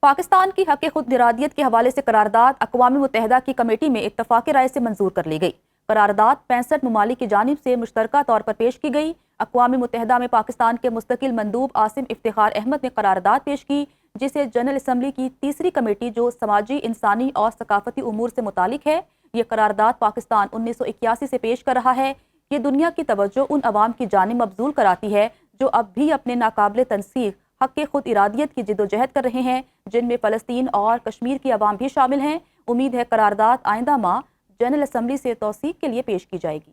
पाकिस्तान की हक़ खुद इरादियत के हवाले से करारदाद अक़वाम मुत्तहिदा की कमेटी में इत्तफ़ाक़ राय से मंजूर कर ली गई। करारदाद 65 ममालिक की जानिब से मुश्तरका तौर पर पेश की गई। अक़वाम मुत्तहिदा में पाकिस्तान के मुस्तकिल मंदूब आसिम इफ्तिखार अहमद ने करारदाद पेश की, जिसे जनरल असम्बली की तीसरी कमेटी जो समाजी, इंसानी और सकाफती उमूर से मुतालिक है। ये करारदाद पाकिस्तान 1981 से पेश कर रहा है। ये दुनिया की तवज्जो उन अवाम की जानिब मबजूल कराती है जो अब भी अपने नाकाबिल तनसीख हक़ खुद इरादियत की जिद्दोजहद कर रहे हैं, जिनमें फ़लस्तीन और कश्मीर की अवाम भी शामिल हैं। उम्मीद है करारदाद आइंदा माह जनरल असम्बली से तौसीक के लिए पेश की जाएगी।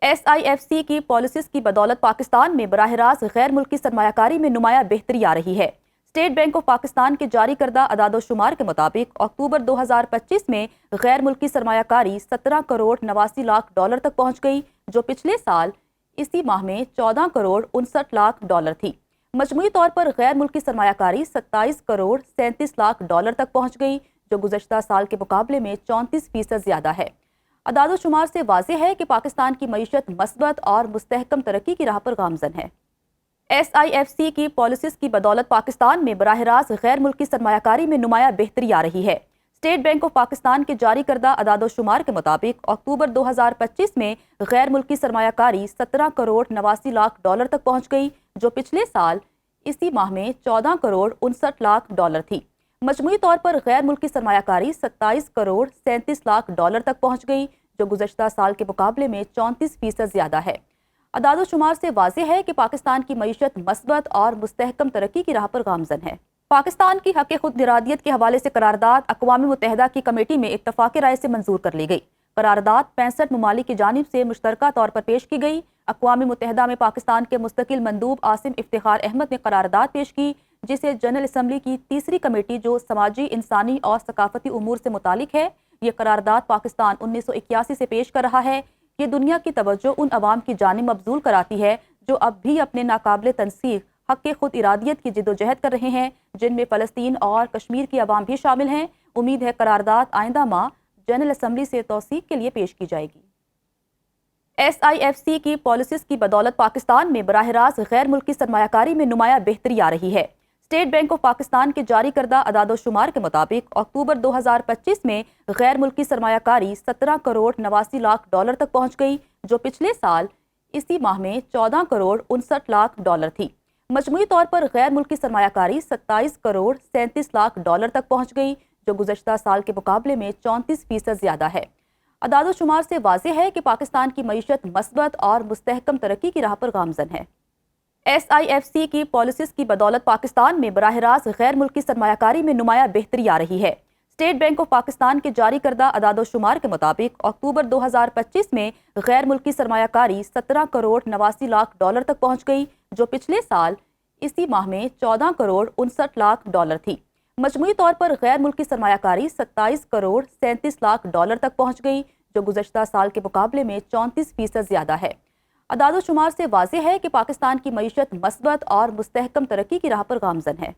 SIFC की पॉलिसीज़ की बदौलत पाकिस्तान में बराह रास्त गैर मुल्की सरमायाकारी में नुमाया बेहतरी आ रही है। स्टेट बैंक ऑफ पाकिस्तान के जारी करदा अदाद-ओ-शुमार के मुताबिक अक्टूबर 2025 में गैर मुल्की सरमायाकारी 17 करोड़ 89 लाख डॉलर तक पहुँच गई, जो पिछले साल इसी माह में 14 करोड़ 59 लाख डॉलर थी। मजमूई तौर पर गैर मुल्की सरमायाकारी 27 करोड़ 37 लाख डॉलर तक पहुँच गई, जो गुज़श्ता साल के मुकाबले में 34% ज़्यादा है। अदाद-ओ-शुमार से वाज़ेह है कि पाकिस्तान की मईशत मस्बत और मुस्तहकम तरक्की की राह पर गामज़न है। SIFC की पॉलिसीज़ की बदौलत पाकिस्तान में बराह रास्त गैर मुल्की सरमायाकारी में नुमाया बेहतरी आ रही है। स्टेट बैंक ऑफ पाकिस्तान के जारी करदा अदाद-ओ-शुमार के मुताबिक अक्टूबर 2025 में गैर मुल्की सरमायाकारी 17 करोड़ 89 लाख डॉलर तक पहुँच गई, जो पिछले साल इसी माह में 14 करोड़ 59 लाख डॉलर थी। मजमूई तौर पर गैर मुल्की सरमायाकारी 27 करोड़ 37 लाख डॉलर तक पहुँच गई, जो गुज़श्ता साल के मुकाबले में 34% ज़्यादा है। अदाद-ओ-शुमार से वाज़ेह है कि पाकिस्तान की मईशत मस्बत और मुस्तहकम तरक्की की राह पर गामज़न है। पाकिस्तान की हक़ खुद इरादियत के हवाले से करारदाद अक़वाम मुत्तहिदा की कमेटी में इत्तफ़ाक़ राय से मंजूर कर ली गई। करारदाद 65 ममालिक की जानिब से मुश्तरका तौर पर पेश की गई। अक़वाम मुत्तहिदा में पाकिस्तान के मुस्तकिल मंदूब आसिम इफ्तिखार अहमद ने करारदाद पेश की, जिसे जनरल असम्बली की तीसरी कमेटी जो समाजी, इंसानी और सकाफती उमूर से मुतालिक है। ये करारदाद पाकिस्तान 1981 से पेश कर रहा है। ये दुनिया की तवज्जो उन अवाम की जानिब मबजूल कराती है जो अब भी अपने नाकाबिल तनसीख हक़ खुद इरादियत की जिद्दोजहद कर रहे हैं, जिनमें फ़लस्तीन और कश्मीर की अवाम भी शामिल हैं। उम्मीद है करारदाद आइंदा माह जनरल असम्बली से तौसीक के लिए पेश की जाएगी। SIFC की पॉलिसीज़ की बदौलत पाकिस्तान में बराह रास्त गैर मुल्की सरमायाकारी में नुमाया बेहतरी आ रही है। स्टेट बैंक ऑफ पाकिस्तान के जारी करदा अदाद-ओ-शुमार के मुताबिक अक्टूबर 2025 में गैर मुल्की सरमायाकारी 17 करोड़ 89 लाख डॉलर तक पहुँच गई, जो पिछले साल इसी माह में 14 करोड़ 59 लाख डॉलर थी। मजमूई तौर पर गैर मुल्की सरमायाकारी 27 करोड़ 37 लाख डॉलर तक पहुँच गई, जो गुज़श्ता साल के मुकाबले में 34% ज़्यादा है। अदाद-ओ-शुमार से वाज़ेह है कि पाकिस्तान की मईशत मस्बत और मुस्तहकम तरक्की की राह पर गामज़न है। SIFC की पॉलिसीज़ की बदौलत पाकिस्तान में बराह रास्त गैर मुल्की सरमायाकारी में नुमाया बेहतरी आ रही है। स्टेट बैंक ऑफ पाकिस्तान के जारी करदा अदाद-ओ-शुमार के मुताबिक अक्टूबर 2025 में गैर मुल्की सरमायाकारी 17 करोड़ 89 लाख डॉलर तक पहुँच गई, जो पिछले साल इसी माह में 14 करोड़ 59 लाख डॉलर थी। मजमूई तौर पर गैर मुल्की सरमायाकारी 27 करोड़ 37 लाख डॉलर तक पहुँच गई, जो गुज़श्ता साल के मुकाबले में 34% ज़्यादा है। अदाद-ओ-शुमार से वाज़ेह है कि पाकिस्तान की मईशत मस्बत और मुस्तहकम तरक्की की राह पर गामज़न है।